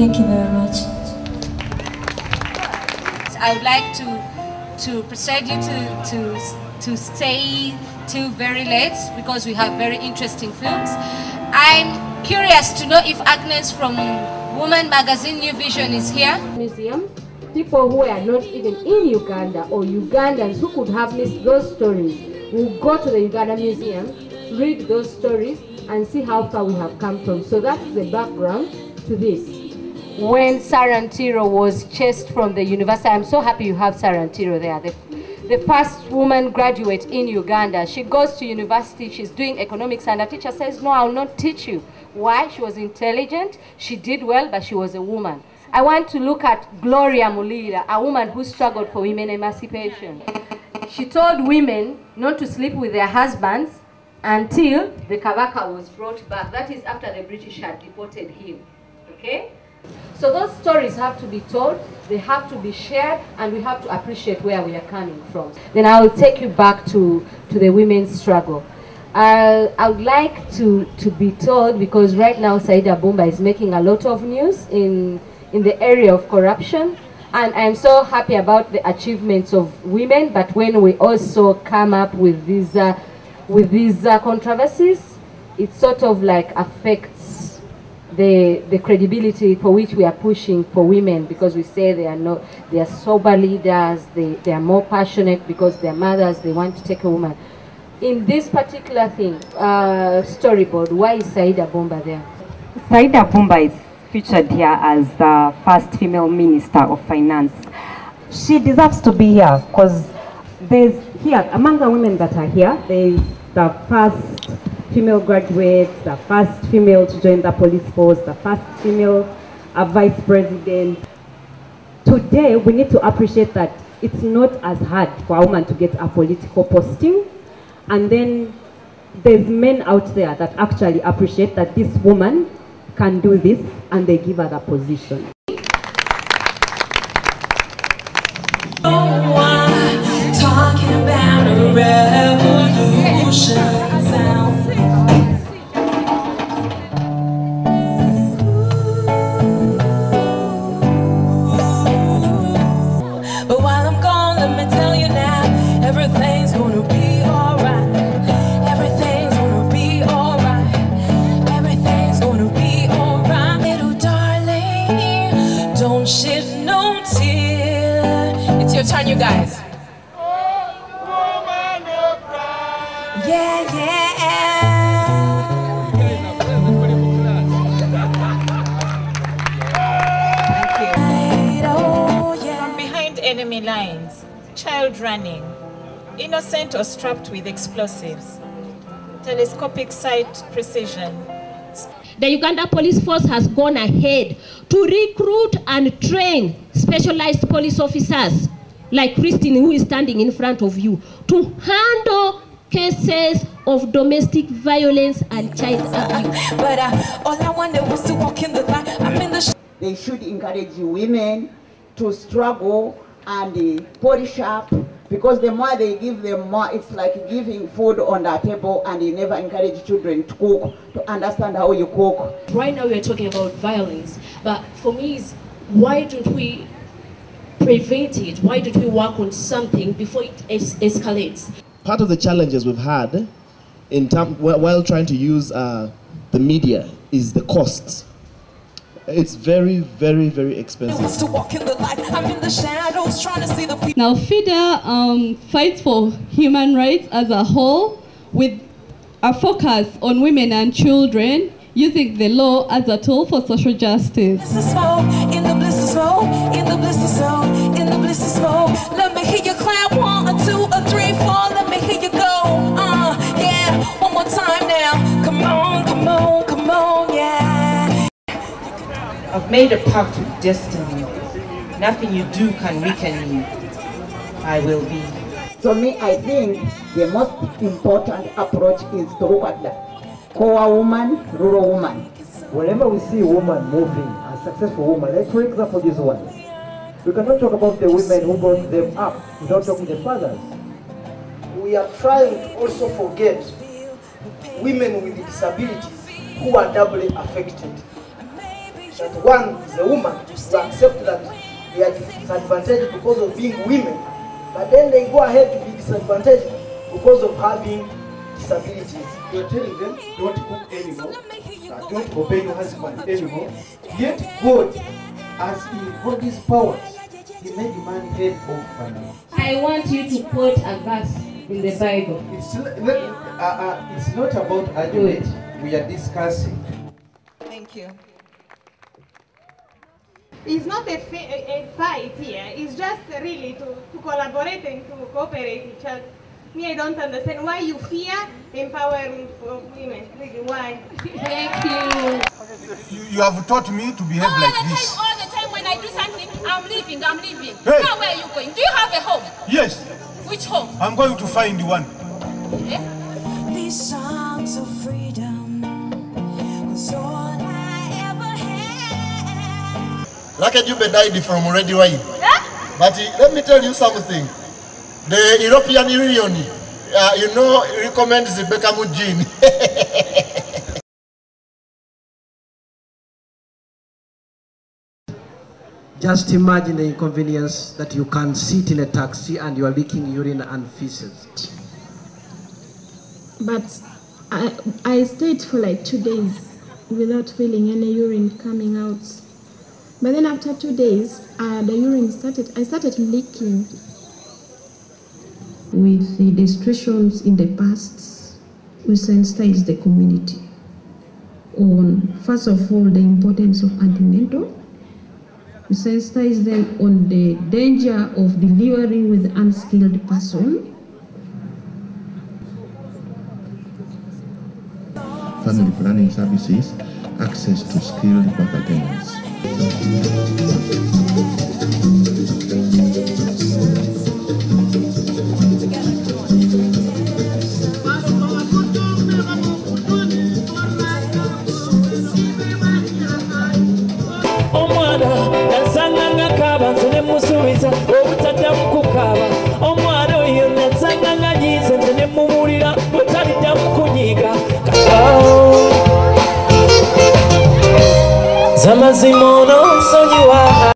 Thank you very much. I would like to persuade you to stay till very late because we have very interesting films. I'm curious to know if Agnes from Woman Magazine New Vision is here. Museum, people who are not even in Uganda or Ugandans who could have missed those stories will go to the Uganda Museum, read those stories and see how far we have come from. So that's the background to this. When Sarantiro was chased from the university, I'm so happy you have Sarantiro there, the first woman graduate in Uganda. She goes to university, she's doing economics, and the teacher says, no, I'll not teach you. Why? She was intelligent, she did well, but she was a woman. I want to look at Gloria Mulira, a woman who struggled for women emancipation. She told women not to sleep with their husbands until the Kabaka was brought back. That is after the British had deported him. Okay? So those stories have to be told, they have to be shared, and we have to appreciate where we are coming from. Then I will take you back to the women's struggle. I would like to be told, because right now Saida Bumba is making a lot of news in the area of corruption, and I'm so happy about the achievements of women, but when we also come up with these controversies, it sort of like affects the credibility for which we are pushing for women, because we say they are sober leaders, they are more passionate because they're mothers, they want to take a woman. In this particular thing, storyboard, why is Saida Bumba there? Saida Bumba is featured here as the first female minister of finance. She deserves to be here because there's here, among the women that are here, there's the first female graduate, the first female to join the police force, the first female vice president. Today, we need to appreciate that it's not as hard for a woman to get a political posting. And then there's men out there that actually appreciate that this woman can do this, and they give her the position. Talking about a revolution. But while I'm gone, let me tell you now, everything's gonna be alright. Everything's gonna be alright. Everything's gonna be alright. Little darling, don't shed no tear. It's your turn, you guys. Yeah, From behind enemy lines, child running, innocent or strapped with explosives, telescopic sight precision. The Uganda Police Force has gone ahead to recruit and train specialized police officers like Christine, who is standing in front of you, to handle cases of domestic violence and child abuse. But all I wanted was to walk in the light. I'm in the They should encourage women to struggle and polish up, because the more they give them more, it's like giving food on the table, and you never encourage children to cook, to understand how you cook. Right now we are talking about violence, but for me is, why don't we prevent it? Why don't we work on something before it escalates? Part of the challenges we've had while trying to use the media is the costs. It's very, very, very expensive. Now FIDA fights for human rights as a whole, with a focus on women and children, using the law as a tool for social justice. Let me hear you clap 1 or 2 or 3, 4. Let me hear you go. Yeah, one more time now. Come on, come on, come on, yeah. I've made a pact with destiny. Nothing you do can weaken me. I will be. So me, I think the most important approach is to look at the core woman, rural woman. Whenever we see a woman moving, a successful woman, like for example this one, we cannot talk about the women who brought them up without talking the fathers. We are trying to also forget women with disabilities who are doubly affected. that one is a woman, to accept that they are disadvantaged because of being women, but then they go ahead to be disadvantaged because of having disabilities. You're telling them, don't cook anymore, don't obey your husband anymore, yet God, as in God's powers, He made man head of family. I want you to quote a verse in the Bible. It's not about argument, we are discussing. Thank you. It's not a fight here, it's just really to collaborate and to cooperate each other. Me, I don't understand why you fear empowering women. Really, why? Thank you. You have taught me to behave like this. All the time when I do something, I'm leaving. Hey. Now where are you going? Do you have a home? Yes. Which home? I'm going to find one. Yeah? These songs of freedom was all I ever had. Lucky Jube died from already wine. Yeah? But let me tell you something. The European Union, recommends the Beckham gene. Just imagine the inconvenience that you can sit in a taxi and you are leaking urine and feces. But I stayed for like 2 days without feeling any urine coming out. But then after 2 days, the urine I started leaking. With the demonstrations in the past, we sensitized the community on, first of all, the importance of antenatal. We sensitize them on the danger of delivering with an unskilled person. Family planning services, access to skilled work attendants. Omwana nasanga ngakaba nze ne musuubiza obutaddamu kukaaba. Omwana oyo nasanga nganyize nze ne mumuwulira butaliddamu kunyiiga. Zamazima ono nsonyiwa